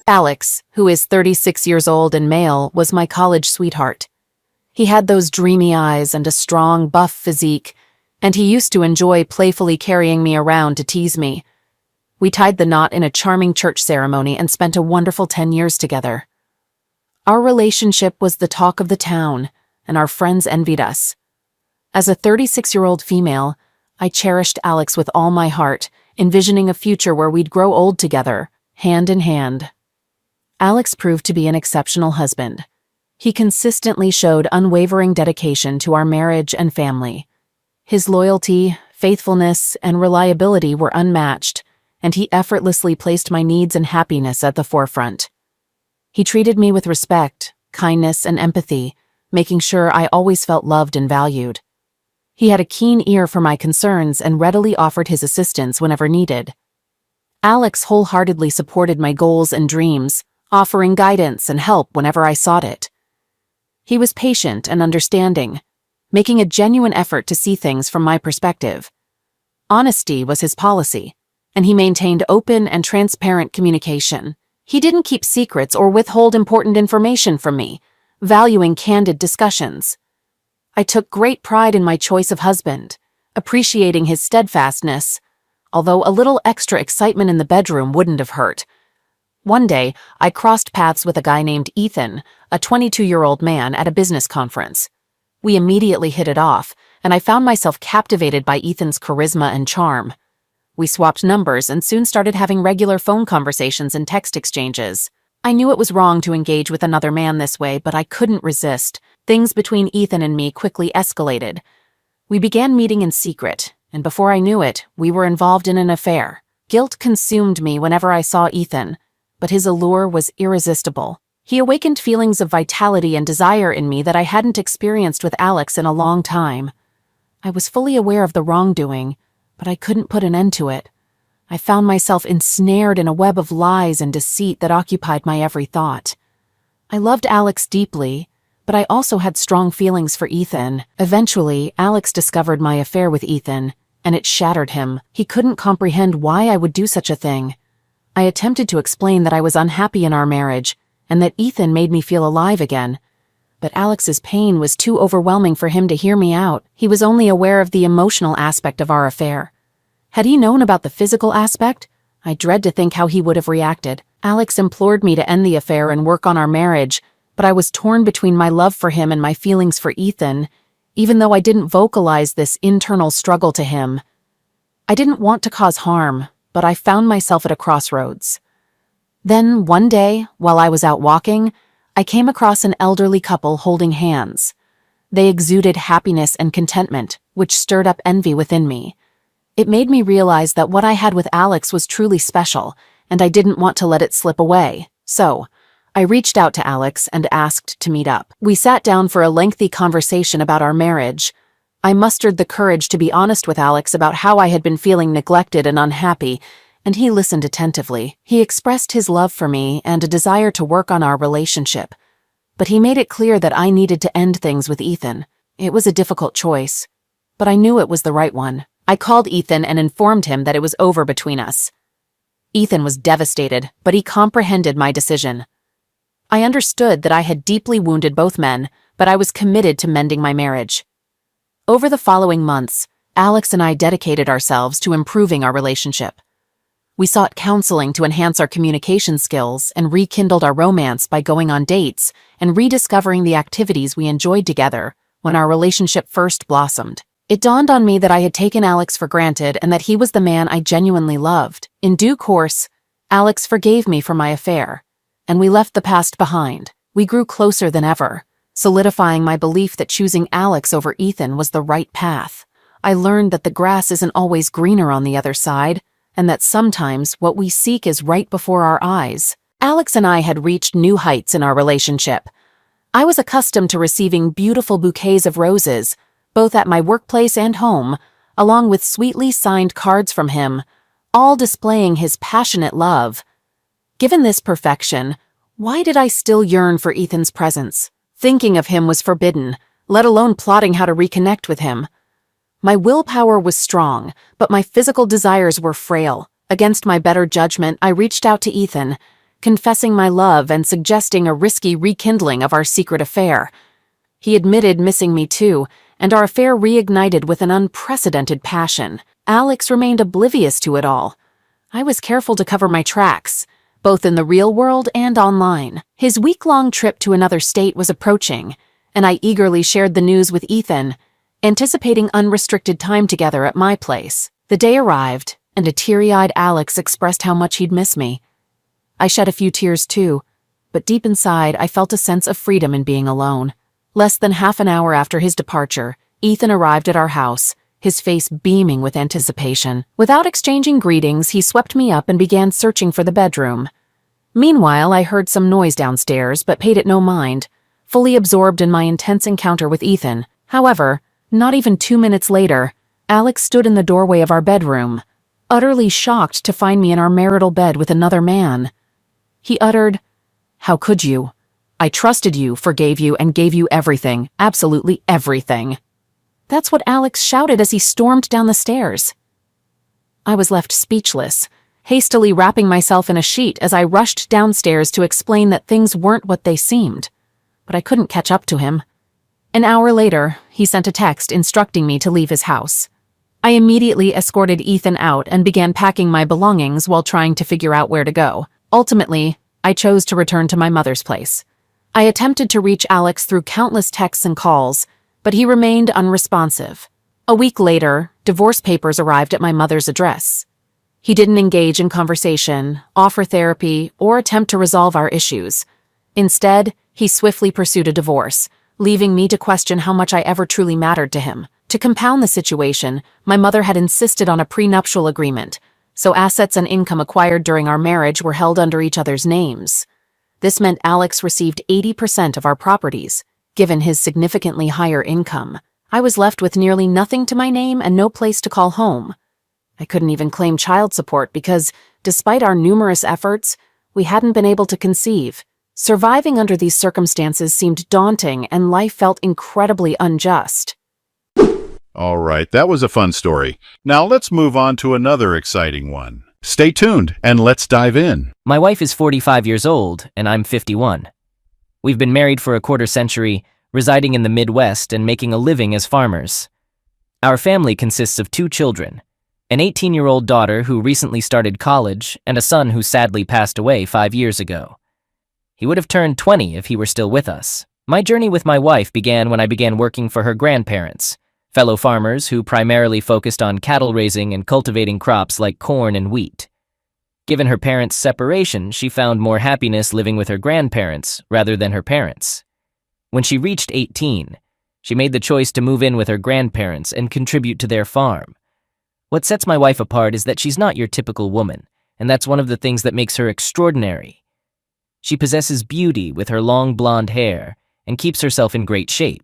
Alex, who is 36 years old and male, was my college sweetheart. He had those dreamy eyes and a strong, buff physique, and he used to enjoy playfully carrying me around to tease me. We tied the knot in a charming church ceremony and spent a wonderful 10 years together. Our relationship was the talk of the town, and our friends envied us. As a 36-year-old female, I cherished Alex with all my heart, envisioning a future where we'd grow old together, hand in hand. Alex proved to be an exceptional husband. He consistently showed unwavering dedication to our marriage and family. His loyalty, faithfulness, and reliability were unmatched, and he effortlessly placed my needs and happiness at the forefront. He treated me with respect, kindness, and empathy, making sure I always felt loved and valued. He had a keen ear for my concerns and readily offered his assistance whenever needed. Alex wholeheartedly supported my goals and dreams, offering guidance and help whenever I sought it. He was patient and understanding, making a genuine effort to see things from my perspective. Honesty was his policy, and he maintained open and transparent communication. He didn't keep secrets or withhold important information from me, valuing candid discussions. I took great pride in my choice of husband, appreciating his steadfastness, although a little extra excitement in the bedroom wouldn't have hurt. One day, I crossed paths with a guy named Ethan, a 22-year-old man, at a business conference. We immediately hit it off, and I found myself captivated by Ethan's charisma and charm. We swapped numbers and soon started having regular phone conversations and text exchanges. I knew it was wrong to engage with another man this way, but I couldn't resist. Things between Ethan and me quickly escalated. We began meeting in secret, and before I knew it, we were involved in an affair. Guilt consumed me whenever I saw Ethan, but his allure was irresistible. He awakened feelings of vitality and desire in me that I hadn't experienced with Alex in a long time. I was fully aware of the wrongdoing, but I couldn't put an end to it. I found myself ensnared in a web of lies and deceit that occupied my every thought. I loved Alex deeply, but I also had strong feelings for Ethan. Eventually, Alex discovered my affair with Ethan, and it shattered him. He couldn't comprehend why I would do such a thing. I attempted to explain that I was unhappy in our marriage, and that Ethan made me feel alive again. But Alex's pain was too overwhelming for him to hear me out. He was only aware of the emotional aspect of our affair. Had he known about the physical aspect, I dread to think how he would have reacted. Alex implored me to end the affair and work on our marriage, but I was torn between my love for him and my feelings for Ethan, even though I didn't vocalize this internal struggle to him. I didn't want to cause harm, but I found myself at a crossroads. Then, one day, while I was out walking, I came across an elderly couple holding hands. They exuded happiness and contentment, which stirred up envy within me. It made me realize that what I had with Alex was truly special, and I didn't want to let it slip away. So, I reached out to Alex and asked to meet up. We sat down for a lengthy conversation about our marriage. I mustered the courage to be honest with Alex about how I had been feeling neglected and unhappy, and he listened attentively. He expressed his love for me and a desire to work on our relationship, but he made it clear that I needed to end things with Ethan. It was a difficult choice, but I knew it was the right one. I called Ethan and informed him that it was over between us. Ethan was devastated, but he comprehended my decision. I understood that I had deeply wounded both men, but I was committed to mending my marriage. Over the following months, Alex and I dedicated ourselves to improving our relationship. We sought counseling to enhance our communication skills and rekindled our romance by going on dates and rediscovering the activities we enjoyed together when our relationship first blossomed. It dawned on me that I had taken Alex for granted and that he was the man I genuinely loved. In due course, Alex forgave me for my affair, and we left the past behind. We grew closer than ever, solidifying my belief that choosing Alex over Ethan was the right path. I learned that the grass isn't always greener on the other side, and that sometimes what we seek is right before our eyes. Alex and I had reached new heights in our relationship. I was accustomed to receiving beautiful bouquets of roses, both at my workplace and home, along with sweetly signed cards from him, all displaying his passionate love. Given this perfection, why did I still yearn for Ethan's presence? Thinking of him was forbidden, let alone plotting how to reconnect with him. My willpower was strong, but my physical desires were frail. Against my better judgment, I reached out to Ethan, confessing my love and suggesting a risky rekindling of our secret affair. He admitted missing me too, and our affair reignited with an unprecedented passion. Alex remained oblivious to it all. I was careful to cover my tracks, both in the real world and online. His week-long trip to another state was approaching, and I eagerly shared the news with Ethan, anticipating unrestricted time together at my place. The day arrived, and a teary-eyed Alex expressed how much he'd miss me. I shed a few tears too, but deep inside I felt a sense of freedom in being alone. Less than half an hour after his departure, Ethan arrived at our house, his face beaming with anticipation. Without exchanging greetings, he swept me up and began searching for the bedroom. Meanwhile, I heard some noise downstairs, but paid it no mind, fully absorbed in my intense encounter with Ethan. However, not even 2 minutes later, Alex stood in the doorway of our bedroom, utterly shocked to find me in our marital bed with another man. He uttered, "How could you? I trusted you, forgave you, and gave you everything, absolutely everything." That's what Alex shouted as he stormed down the stairs. I was left speechless, hastily wrapping myself in a sheet as I rushed downstairs to explain that things weren't what they seemed. But I couldn't catch up to him. An hour later, he sent a text instructing me to leave his house. I immediately escorted Ethan out and began packing my belongings while trying to figure out where to go. Ultimately, I chose to return to my mother's place. I attempted to reach Alex through countless texts and calls, but he remained unresponsive. A week later, divorce papers arrived at my mother's address. He didn't engage in conversation, offer therapy, or attempt to resolve our issues. Instead, he swiftly pursued a divorce, leaving me to question how much I ever truly mattered to him. To compound the situation, my mother had insisted on a prenuptial agreement, so assets and income acquired during our marriage were held under each other's names. This meant Alex received 80% of our properties. Given his significantly higher income, I was left with nearly nothing to my name and no place to call home. I couldn't even claim child support because, despite our numerous efforts, we hadn't been able to conceive. Surviving under these circumstances seemed daunting, and life felt incredibly unjust. All right, that was a fun story. Now let's move on to another exciting one. Stay tuned and let's dive in. My wife is 45 years old and I'm 51. We've been married for a quarter century, residing in the Midwest and making a living as farmers. Our family consists of 2 children, an 18-year-old daughter who recently started college and a son who sadly passed away 5 years ago. He would have turned 20 if he were still with us. My journey with my wife began when I began working for her grandparents, fellow farmers who primarily focused on cattle raising and cultivating crops like corn and wheat. Given her parents' separation, she found more happiness living with her grandparents rather than her parents. When she reached 18, she made the choice to move in with her grandparents and contribute to their farm. What sets my wife apart is that she's not your typical woman, and that's one of the things that makes her extraordinary. She possesses beauty with her long blonde hair and keeps herself in great shape.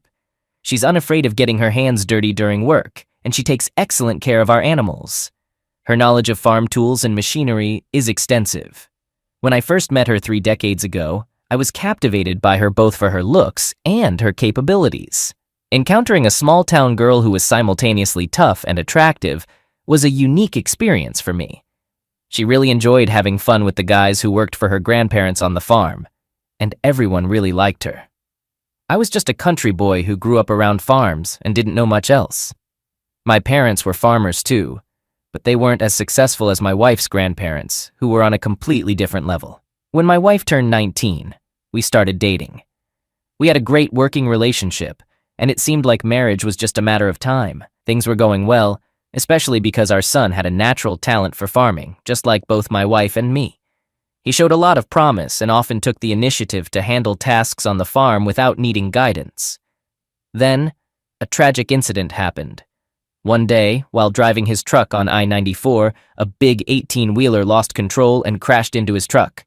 She's unafraid of getting her hands dirty during work, and she takes excellent care of our animals. Her knowledge of farm tools and machinery is extensive. When I first met her 3 decades ago, I was captivated by her both for her looks and her capabilities. Encountering a small-town girl who was simultaneously tough and attractive was a unique experience for me. She really enjoyed having fun with the guys who worked for her grandparents on the farm, and everyone really liked her. I was just a country boy who grew up around farms and didn't know much else. My parents were farmers too, but they weren't as successful as my wife's grandparents, who were on a completely different level. When my wife turned 19, we started dating. We had a great working relationship, and it seemed like marriage was just a matter of time. Things were going well, especially because our son had a natural talent for farming, just like both my wife and me. He showed a lot of promise and often took the initiative to handle tasks on the farm without needing guidance. Then, a tragic incident happened. One day, while driving his truck on I-94, a big 18-wheeler lost control and crashed into his truck.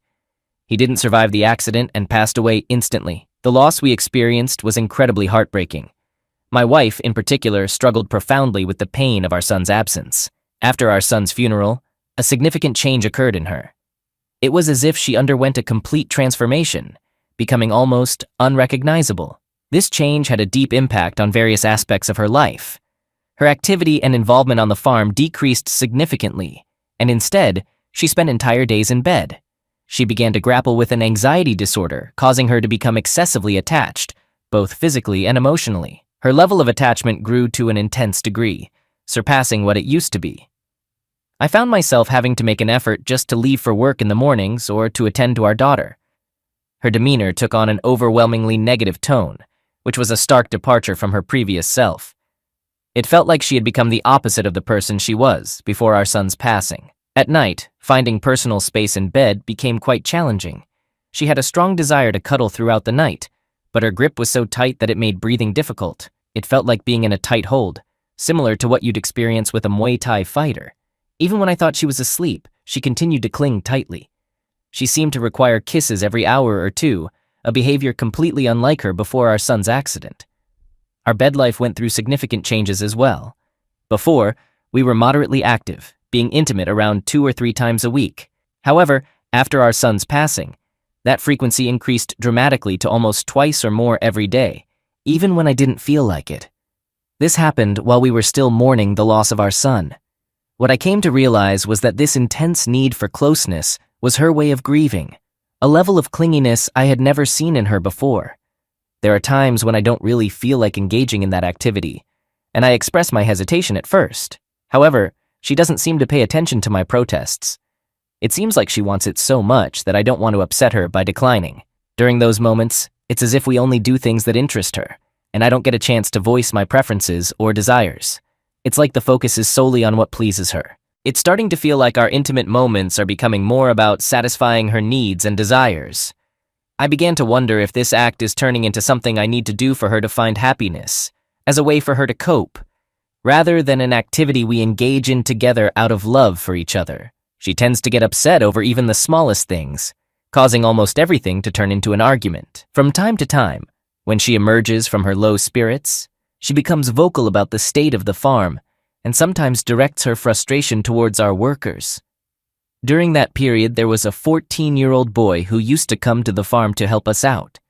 He didn't survive the accident and passed away instantly. The loss we experienced was incredibly heartbreaking. My wife, in particular, struggled profoundly with the pain of our son's absence. After our son's funeral, a significant change occurred in her. It was as if she underwent a complete transformation, becoming almost unrecognizable. This change had a deep impact on various aspects of her life. Her activity and involvement on the farm decreased significantly, and instead, she spent entire days in bed. She began to grapple with an anxiety disorder, causing her to become excessively attached, both physically and emotionally. Her level of attachment grew to an intense degree, surpassing what it used to be. I found myself having to make an effort just to leave for work in the mornings or to attend to our daughter. Her demeanor took on an overwhelmingly negative tone, which was a stark departure from her previous self. It felt like she had become the opposite of the person she was before our son's passing. At night, finding personal space in bed became quite challenging. She had a strong desire to cuddle throughout the night, but her grip was so tight that it made breathing difficult. It felt like being in a tight hold, similar to what you'd experience with a Muay Thai fighter. Even when I thought she was asleep, she continued to cling tightly. She seemed to require kisses every hour or two, a behavior completely unlike her before our son's accident. Our bed life went through significant changes as well. Before, we were moderately active, being intimate around 2 or 3 times a week. However, after our son's passing, that frequency increased dramatically to almost twice or more every day, even when I didn't feel like it. This happened while we were still mourning the loss of our son. What I came to realize was that this intense need for closeness was her way of grieving, a level of clinginess I had never seen in her before. There are times when I don't really feel like engaging in that activity, and I express my hesitation at first. However, she doesn't seem to pay attention to my protests. It seems like she wants it so much that I don't want to upset her by declining. During those moments, it's as if we only do things that interest her, and I don't get a chance to voice my preferences or desires. It's like the focus is solely on what pleases her. It's starting to feel like our intimate moments are becoming more about satisfying her needs and desires. I began to wonder if this act is turning into something I need to do for her to find happiness, as a way for her to cope, rather than an activity we engage in together out of love for each other. She tends to get upset over even the smallest things, causing almost everything to turn into an argument. From time to time, when she emerges from her low spirits, she becomes vocal about the state of the farm and sometimes directs her frustration towards our workers. During that period, there was a 14-year-old boy who used to come to the farm to help us out.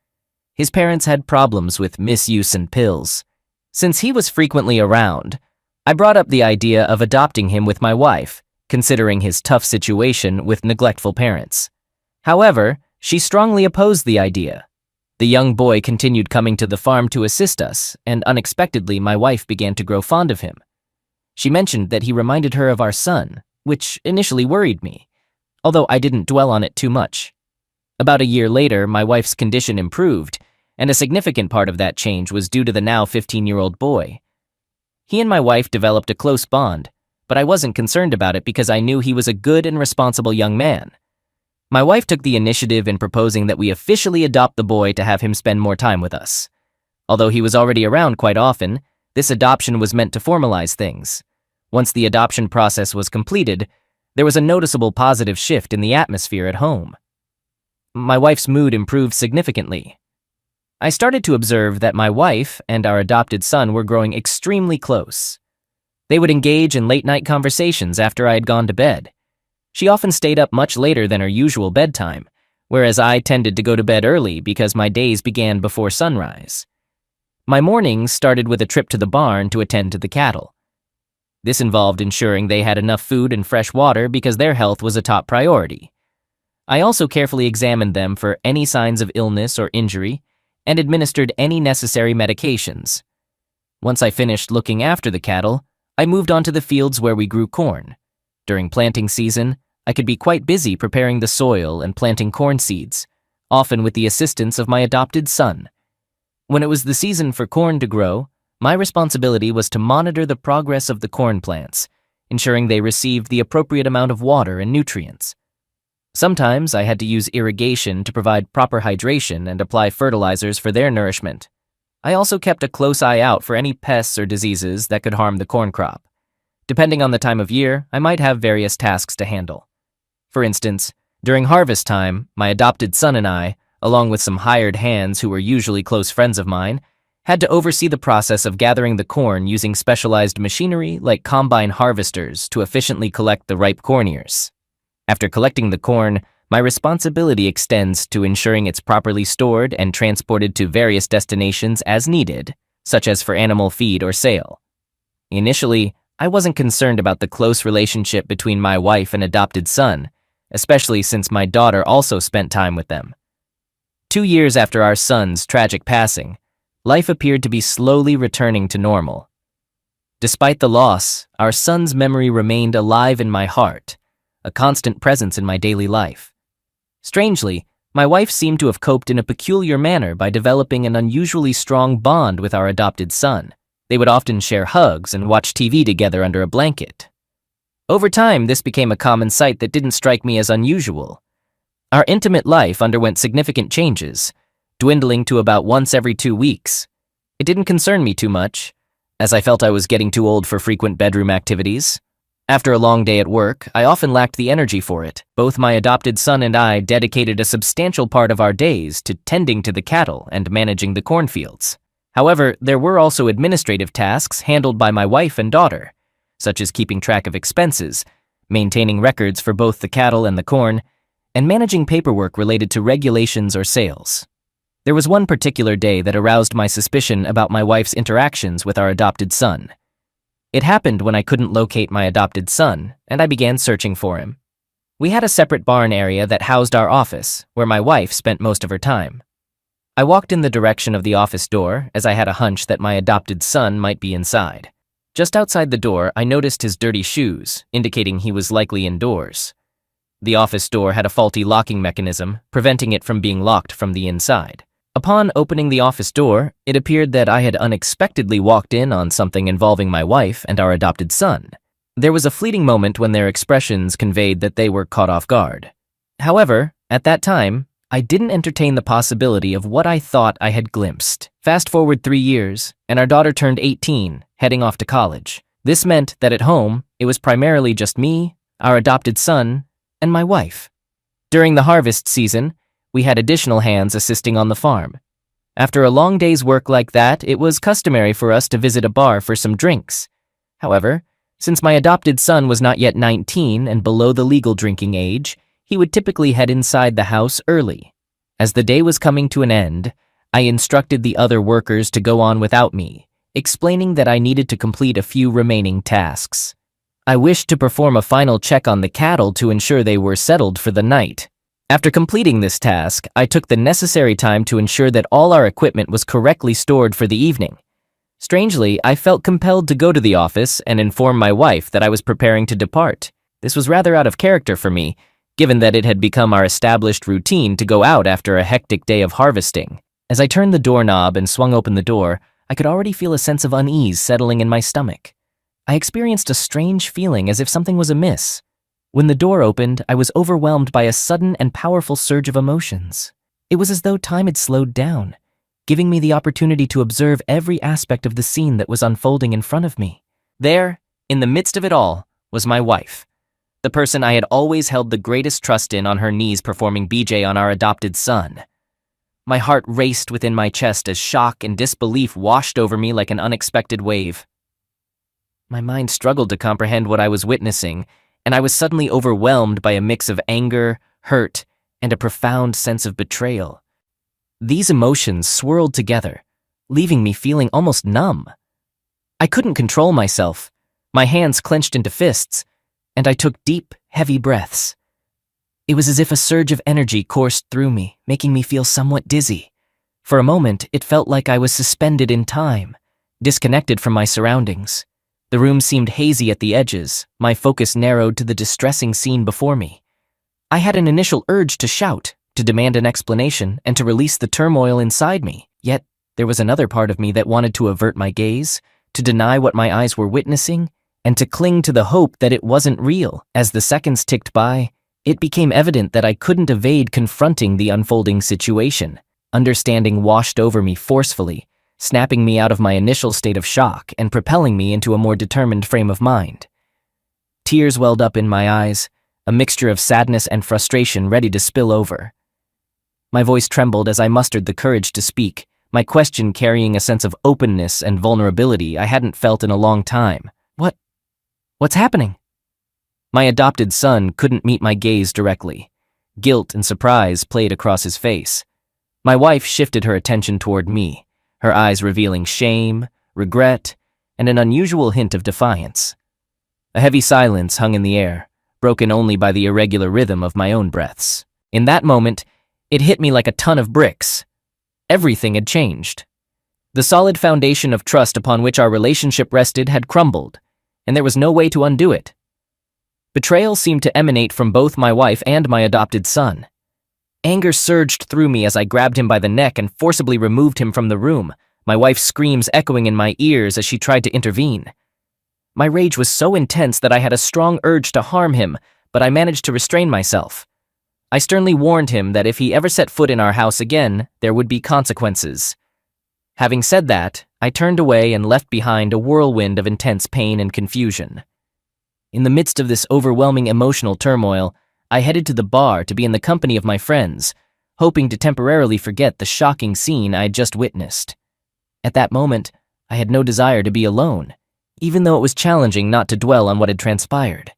His parents had problems with misuse and pills. Since he was frequently around, I brought up the idea of adopting him with my wife, considering his tough situation with neglectful parents. However, she strongly opposed the idea. The young boy continued coming to the farm to assist us, and unexpectedly my wife began to grow fond of him. She mentioned that he reminded her of our son, which initially worried me, although I didn't dwell on it too much. About a year later, my wife's condition improved, and a significant part of that change was due to the now 15-year-old boy. He and my wife developed a close bond, but I wasn't concerned about it because I knew he was a good and responsible young man. My wife took the initiative in proposing that we officially adopt the boy to have him spend more time with us. Although he was already around quite often, this adoption was meant to formalize things. Once the adoption process was completed, there was a noticeable positive shift in the atmosphere at home. My wife's mood improved significantly. I started to observe that my wife and our adopted son were growing extremely close. They would engage in late-night conversations after I had gone to bed. She often stayed up much later than her usual bedtime, whereas I tended to go to bed early because my days began before sunrise. My mornings started with a trip to the barn to attend to the cattle. This involved ensuring they had enough food and fresh water because their health was a top priority. I also carefully examined them for any signs of illness or injury and administered any necessary medications. Once I finished looking after the cattle, I moved on to the fields where we grew corn. During planting season, I could be quite busy preparing the soil and planting corn seeds, often with the assistance of my adopted son. When it was the season for corn to grow, my responsibility was to monitor the progress of the corn plants, ensuring they received the appropriate amount of water and nutrients. Sometimes I had to use irrigation to provide proper hydration and apply fertilizers for their nourishment. I also kept a close eye out for any pests or diseases that could harm the corn crop. Depending on the time of year, I might have various tasks to handle. For instance, during harvest time, my adopted son and I, along with some hired hands who were usually close friends of mine, had to oversee the process of gathering the corn using specialized machinery like combine harvesters to efficiently collect the ripe corn ears. After collecting the corn, my responsibility extends to ensuring it's properly stored and transported to various destinations as needed, such as for animal feed or sale. Initially, I wasn't concerned about the close relationship between my wife and adopted son, especially since my daughter also spent time with them. 2 years after our son's tragic passing, life appeared to be slowly returning to normal. Despite the loss, our son's memory remained alive in my heart, a constant presence in my daily life. Strangely, my wife seemed to have coped in a peculiar manner by developing an unusually strong bond with our adopted son. They would often share hugs and watch TV together under a blanket. Over time, this became a common sight that didn't strike me as unusual. Our intimate life underwent significant changes, dwindling to about once every 2 weeks. It didn't concern me too much, as I felt I was getting too old for frequent bedroom activities. After a long day at work, I often lacked the energy for it. Both my adopted son and I dedicated a substantial part of our days to tending to the cattle and managing the cornfields. However, there were also administrative tasks handled by my wife and daughter, such as keeping track of expenses, maintaining records for both the cattle and the corn, and managing paperwork related to regulations or sales. There was one particular day that aroused my suspicion about my wife's interactions with our adopted son. It happened when I couldn't locate my adopted son, and I began searching for him. We had a separate barn area that housed our office, where my wife spent most of her time. I walked in the direction of the office door, as I had a hunch that my adopted son might be inside. Just outside the door, I noticed his dirty shoes, indicating he was likely indoors. The office door had a faulty locking mechanism, preventing it from being locked from the inside. Upon opening the office door, it appeared that I had unexpectedly walked in on something involving my wife and our adopted son. There was a fleeting moment when their expressions conveyed that they were caught off guard. However, at that time, I didn't entertain the possibility of what I thought I had glimpsed. Fast forward 3 years, and our daughter turned 18, heading off to college. This meant that at home, it was primarily just me, our adopted son, and my wife. During the harvest season, we had additional hands assisting on the farm. After a long day's work like that, it was customary for us to visit a bar for some drinks. However, since my adopted son was not yet 19 and below the legal drinking age, he would typically head inside the house early. As the day was coming to an end, I instructed the other workers to go on without me, explaining that I needed to complete a few remaining tasks. I wished to perform a final check on the cattle to ensure they were settled for the night. After completing this task, I took the necessary time to ensure that all our equipment was correctly stored for the evening. Strangely, I felt compelled to go to the office and inform my wife that I was preparing to depart. This was rather out of character for me, given that it had become our established routine to go out after a hectic day of harvesting. As I turned the doorknob and swung open the door, I could already feel a sense of unease settling in my stomach. I experienced a strange feeling as if something was amiss. When the door opened, I was overwhelmed by a sudden and powerful surge of emotions. It was as though time had slowed down, giving me the opportunity to observe every aspect of the scene that was unfolding in front of me. There, in the midst of it all, was my wife, the person I had always held the greatest trust in, on her knees performing BJ on our adopted son. My heart raced within my chest as shock and disbelief washed over me like an unexpected wave. My mind struggled to comprehend what I was witnessing, and I was suddenly overwhelmed by a mix of anger, hurt, and a profound sense of betrayal. These emotions swirled together, leaving me feeling almost numb. I couldn't control myself. My hands clenched into fists, and I took deep, heavy breaths. It was as if a surge of energy coursed through me, making me feel somewhat dizzy. For a moment, it felt like I was suspended in time, disconnected from my surroundings. The room seemed hazy at the edges, my focus narrowed to the distressing scene before me. I had an initial urge to shout, to demand an explanation, and to release the turmoil inside me. Yet, there was another part of me that wanted to avert my gaze, to deny what my eyes were witnessing, and to cling to the hope that it wasn't real. As the seconds ticked by, it became evident that I couldn't evade confronting the unfolding situation. Understanding washed over me forcefully, snapping me out of my initial state of shock and propelling me into a more determined frame of mind. Tears welled up in my eyes, a mixture of sadness and frustration ready to spill over. My voice trembled as I mustered the courage to speak, my question carrying a sense of openness and vulnerability I hadn't felt in a long time. What's happening? My adopted son couldn't meet my gaze directly. Guilt and surprise played across his face. My wife shifted her attention toward me, her eyes revealing shame, regret, and an unusual hint of defiance. A heavy silence hung in the air, broken only by the irregular rhythm of my own breaths. In that moment, it hit me like a ton of bricks. Everything had changed. The solid foundation of trust upon which our relationship rested had crumbled, and there was no way to undo it. Betrayal seemed to emanate from both my wife and my adopted son. Anger surged through me as I grabbed him by the neck and forcibly removed him from the room, my wife's screams echoing in my ears as she tried to intervene. My rage was so intense that I had a strong urge to harm him, but I managed to restrain myself. I sternly warned him that if he ever set foot in our house again, there would be consequences. Having said that, I turned away and left behind a whirlwind of intense pain and confusion. In the midst of this overwhelming emotional turmoil, I headed to the bar to be in the company of my friends, hoping to temporarily forget the shocking scene I had just witnessed. At that moment, I had no desire to be alone, even though it was challenging not to dwell on what had transpired.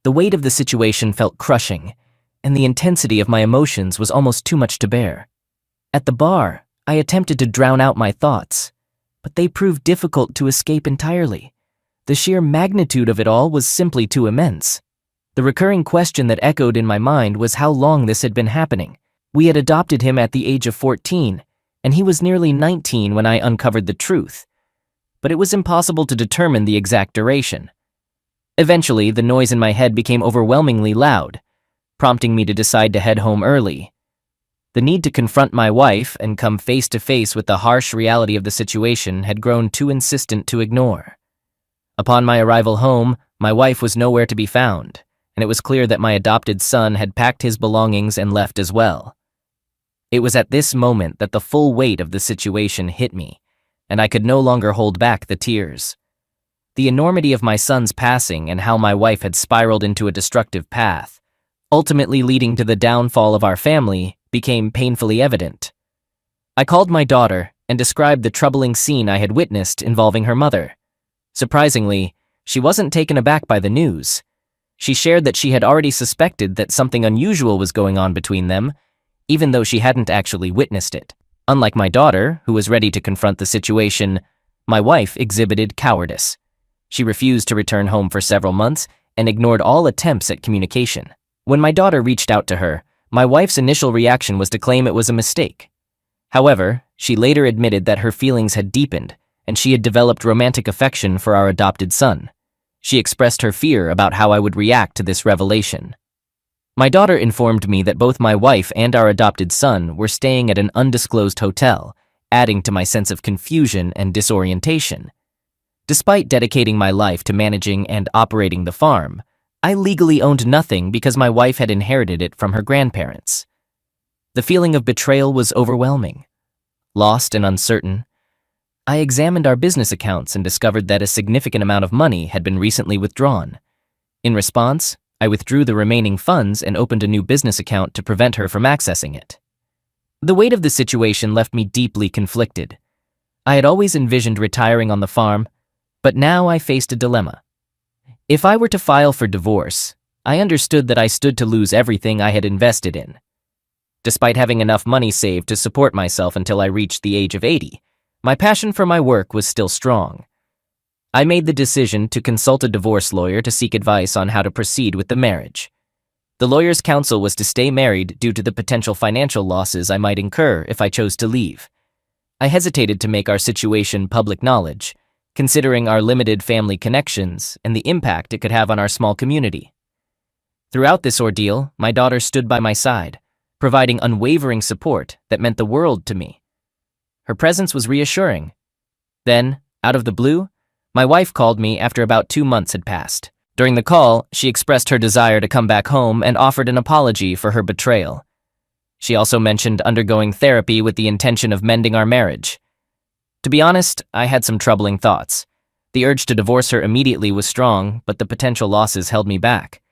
The weight of the situation felt crushing, and the intensity of my emotions was almost too much to bear. At the bar, I attempted to drown out my thoughts, but they proved difficult to escape entirely. The sheer magnitude of it all was simply too immense. The recurring question that echoed in my mind was how long this had been happening. We had adopted him at the age of 14, and he was nearly 19 when I uncovered the truth. But it was impossible to determine the exact duration. Eventually, the noise in my head became overwhelmingly loud, prompting me to decide to head home early. The need to confront my wife and come face to face with the harsh reality of the situation had grown too insistent to ignore. Upon my arrival home, my wife was nowhere to be found, and it was clear that my adopted son had packed his belongings and left as well. It was at this moment that the full weight of the situation hit me, and I could no longer hold back the tears. The enormity of my son's passing and how my wife had spiraled into a destructive path, ultimately leading to the downfall of our family, became painfully evident. I called my daughter and described the troubling scene I had witnessed involving her mother. Surprisingly, she wasn't taken aback by the news. She shared that she had already suspected that something unusual was going on between them, even though she hadn't actually witnessed it. Unlike my daughter, who was ready to confront the situation, my wife exhibited cowardice. She refused to return home for several months and ignored all attempts at communication. When my daughter reached out to her, my wife's initial reaction was to claim it was a mistake. However, she later admitted that her feelings had deepened and she had developed romantic affection for our adopted son. She expressed her fear about how I would react to this revelation. My daughter informed me that both my wife and our adopted son were staying at an undisclosed hotel, adding to my sense of confusion and disorientation. Despite dedicating my life to managing and operating the farm, I legally owned nothing because my wife had inherited it from her grandparents. The feeling of betrayal was overwhelming. Lost and uncertain, I examined our business accounts and discovered that a significant amount of money had been recently withdrawn. In response, I withdrew the remaining funds and opened a new business account to prevent her from accessing it. The weight of the situation left me deeply conflicted. I had always envisioned retiring on the farm, but now I faced a dilemma. If I were to file for divorce, I understood that I stood to lose everything I had invested in. Despite having enough money saved to support myself until I reached the age of 80, my passion for my work was still strong. I made the decision to consult a divorce lawyer to seek advice on how to proceed with the marriage. The lawyer's counsel was to stay married due to the potential financial losses I might incur if I chose to leave. I hesitated to make our situation public knowledge, considering our limited family connections and the impact it could have on our small community. Throughout this ordeal, my daughter stood by my side, providing unwavering support that meant the world to me. Her presence was reassuring. Then, out of the blue, my wife called me after about 2 months had passed. During the call, she expressed her desire to come back home and offered an apology for her betrayal. She also mentioned undergoing therapy with the intention of mending our marriage. To be honest, I had some troubling thoughts. The urge to divorce her immediately was strong, but the potential losses held me back.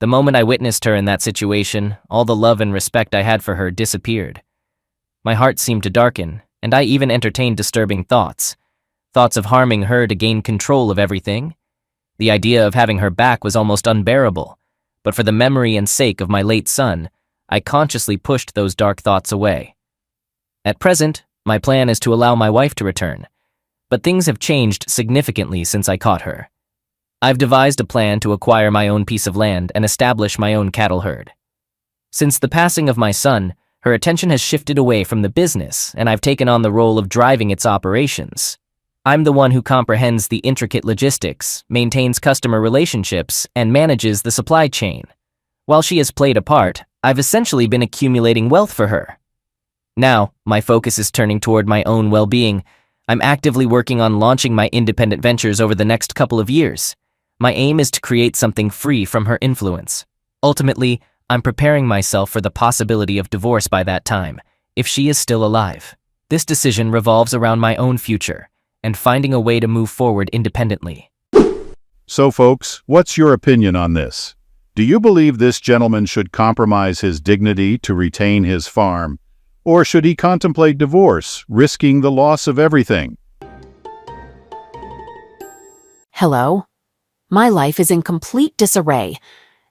The moment I witnessed her in that situation, all the love and respect I had for her disappeared. My heart seemed to darken, and I even entertained disturbing thoughts of harming her to gain control of everything. The idea of having her back was almost unbearable, but for the memory and sake of my late son, I consciously pushed those dark thoughts away. At present, my plan is to allow my wife to return, but things have changed significantly since I caught her. I've devised a plan to acquire my own piece of land and establish my own cattle herd. Since the passing of my son, her attention has shifted away from the business, and I've taken on the role of driving its operations. I'm the one who comprehends the intricate logistics, maintains customer relationships, and manages the supply chain. While she has played a part, I've essentially been accumulating wealth for her. Now, my focus is turning toward my own well-being. I'm actively working on launching my independent ventures over the next couple of years. My aim is to create something free from her influence. Ultimately, I'm preparing myself for the possibility of divorce by that time, if she is still alive. This decision revolves around my own future and finding a way to move forward independently. So folks, what's your opinion on this? Do you believe this gentleman should compromise his dignity to retain his farm? Or should he contemplate divorce, risking the loss of everything? Hello? My life is in complete disarray,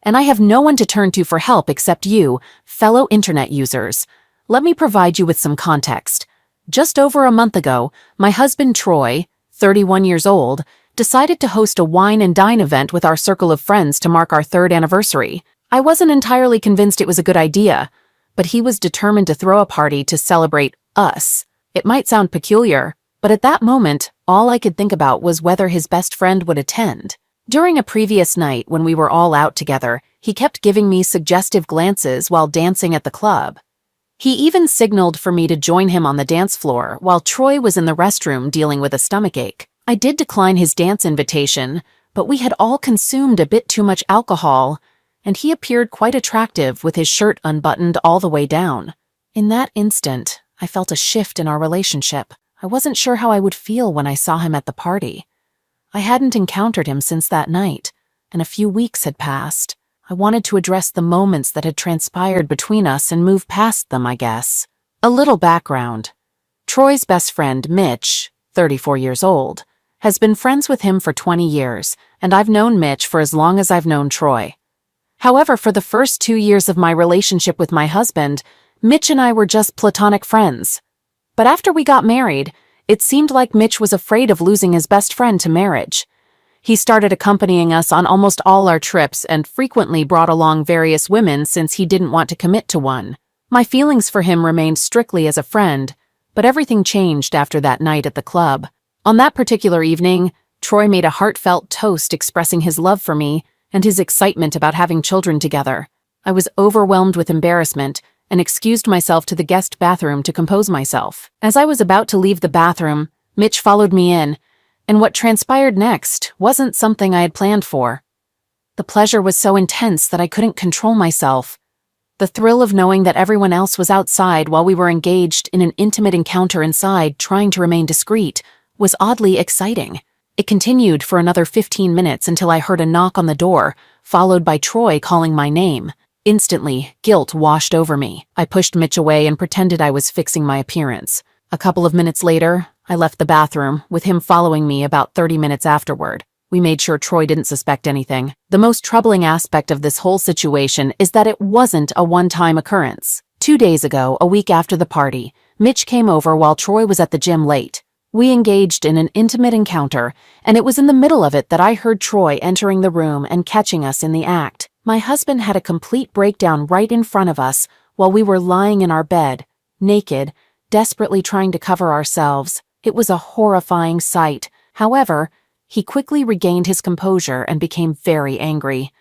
and I have no one to turn to for help except you, fellow internet users. Let me provide you with some context. Just over a month ago, my husband Troy, 31 years old, decided to host a wine and dine event with our circle of friends to mark our 3rd anniversary. I wasn't entirely convinced it was a good idea, but he was determined to throw a party to celebrate us. It might sound peculiar, but at that moment, all I could think about was whether his best friend would attend. During a previous night when we were all out together, he kept giving me suggestive glances while dancing at the club. He even signaled for me to join him on the dance floor while Troy was in the restroom dealing with a stomachache. I did decline his dance invitation, but we had all consumed a bit too much alcohol, and he appeared quite attractive with his shirt unbuttoned all the way down. In that instant, I felt a shift in our relationship. I wasn't sure how I would feel when I saw him at the party. I hadn't encountered him since that night, and a few weeks had passed. I wanted to address the moments that had transpired between us and move past them, I guess. A little background. Troy's best friend, Mitch, 34 years old, has been friends with him for 20 years, and I've known Mitch for as long as I've known Troy. However, for the first 2 years of my relationship with my husband, Mitch and I were just platonic friends. But after we got married, it seemed like Mitch was afraid of losing his best friend to marriage. He started accompanying us on almost all our trips and frequently brought along various women since he didn't want to commit to one. My feelings for him remained strictly as a friend, but everything changed after that night at the club. On that particular evening, Troy made a heartfelt toast expressing his love for me and his excitement about having children together. I was overwhelmed with embarrassment and excused myself to the guest bathroom to compose myself. As I was about to leave the bathroom, Mitch followed me in, and what transpired next wasn't something I had planned for. The pleasure was so intense that I couldn't control myself. The thrill of knowing that everyone else was outside while we were engaged in an intimate encounter inside, trying to remain discreet, was oddly exciting. It continued for another 15 minutes until I heard a knock on the door, followed by Troy calling my name. Instantly, guilt washed over me. I pushed Mitch away and pretended I was fixing my appearance. A couple of minutes later, I left the bathroom, with him following me about 30 minutes afterward. We made sure Troy didn't suspect anything. The most troubling aspect of this whole situation is that it wasn't a one-time occurrence. 2 days ago, a week after the party, Mitch came over while Troy was at the gym late. We engaged in an intimate encounter, and it was in the middle of it that I heard Troy entering the room and catching us in the act. My husband had a complete breakdown right in front of us while we were lying in our bed, naked, desperately trying to cover ourselves. It was a horrifying sight. However, he quickly regained his composure and became very angry.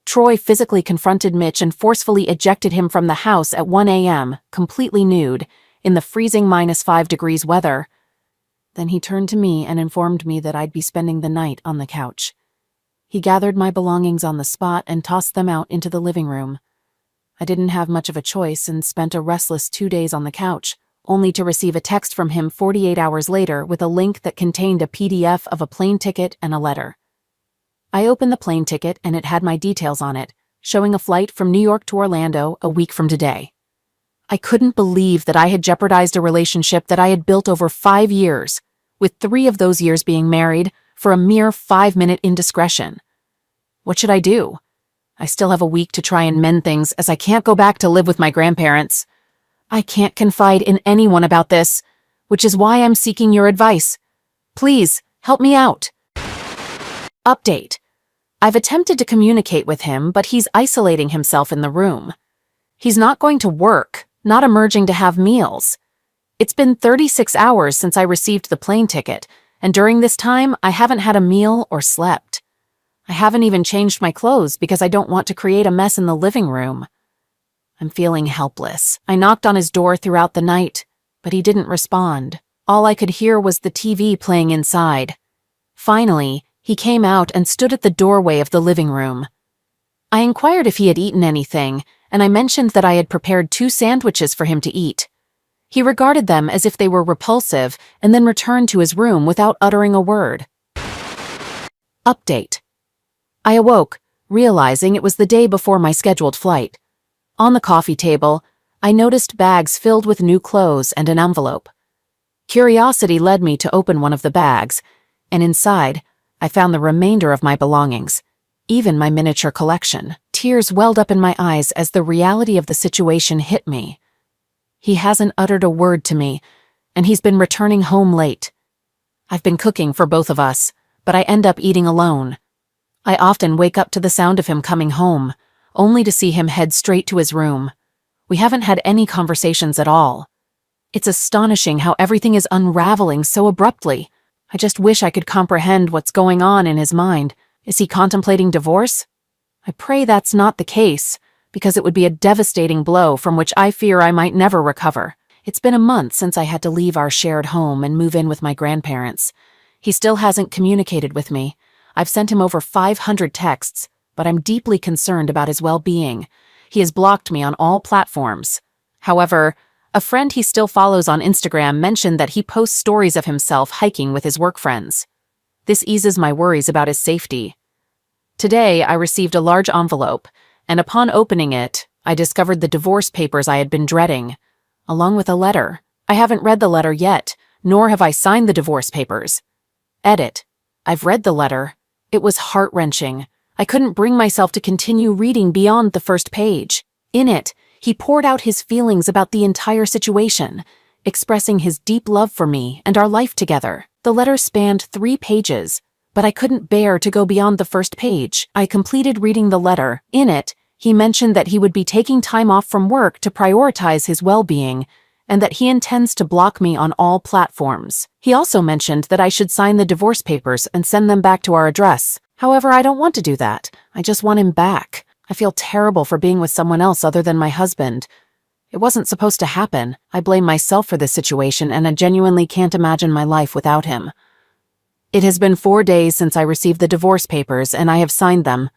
Troy physically confronted Mitch and forcefully ejected him from the house at 1 a.m., completely nude, in the freezing -5 degrees weather. Then he turned to me and informed me that I'd be spending the night on the couch. He gathered my belongings on the spot and tossed them out into the living room. I didn't have much of a choice and spent a restless 2 days on the couch, only to receive a text from him 48 hours later with a link that contained a PDF of a plane ticket and a letter. I opened the plane ticket and it had my details on it, showing a flight from New York to Orlando a week from today. I couldn't believe that I had jeopardized a relationship that I had built over 5 years, with 3 of those years being married, for a mere 5-minute indiscretion. What should I do? I still have a week to try and mend things as I can't go back to live with my grandparents. I can't confide in anyone about this, which is why I'm seeking your advice. Please, help me out. Update. I've attempted to communicate with him, but he's isolating himself in the room. He's not going to work, not emerging to have meals. It's been 36 hours since I received the plane ticket, and during this time, I haven't had a meal or slept. I haven't even changed my clothes because I don't want to create a mess in the living room. I'm feeling helpless. I knocked on his door throughout the night, but he didn't respond. All I could hear was the TV playing inside. Finally, he came out and stood at the doorway of the living room. I inquired if he had eaten anything, and I mentioned that I had prepared 2 sandwiches for him to eat. He regarded them as if they were repulsive and then returned to his room without uttering a word. Update. I awoke, realizing it was the day before my scheduled flight. On the coffee table, I noticed bags filled with new clothes and an envelope. Curiosity led me to open one of the bags, and inside, I found the remainder of my belongings, even my miniature collection. Tears welled up in my eyes as the reality of the situation hit me. He hasn't uttered a word to me, and he's been returning home late. I've been cooking for both of us, but I end up eating alone. I often wake up to the sound of him coming home, only to see him head straight to his room. We haven't had any conversations at all. It's astonishing how everything is unraveling so abruptly. I just wish I could comprehend what's going on in his mind. Is he contemplating divorce? I pray that's not the case, because it would be a devastating blow from which I fear I might never recover. It's been a month since I had to leave our shared home and move in with my grandparents. He still hasn't communicated with me. I've sent him over 500 texts, but I'm deeply concerned about his well-being. He has blocked me on all platforms. However, a friend he still follows on Instagram mentioned that he posts stories of himself hiking with his work friends. This eases my worries about his safety. Today, I received a large envelope, and upon opening it, I discovered the divorce papers I had been dreading, along with a letter. I haven't read the letter yet, nor have I signed the divorce papers. Edit. I've read the letter. It was heart-wrenching. I couldn't bring myself to continue reading beyond the first page. In it, he poured out his feelings about the entire situation, expressing his deep love for me and our life together. The letter spanned 3 pages, but I couldn't bear to go beyond the first page. I completed reading the letter. In it, he mentioned that he would be taking time off from work to prioritize his well-being, and that he intends to block me on all platforms. He also mentioned that I should sign the divorce papers and send them back to our address. However, I don't want to do that. I just want him back. I feel terrible for being with someone else other than my husband. It wasn't supposed to happen. I blame myself for this situation, and I genuinely can't imagine my life without him. It has been 4 days since I received the divorce papers, and I have signed them.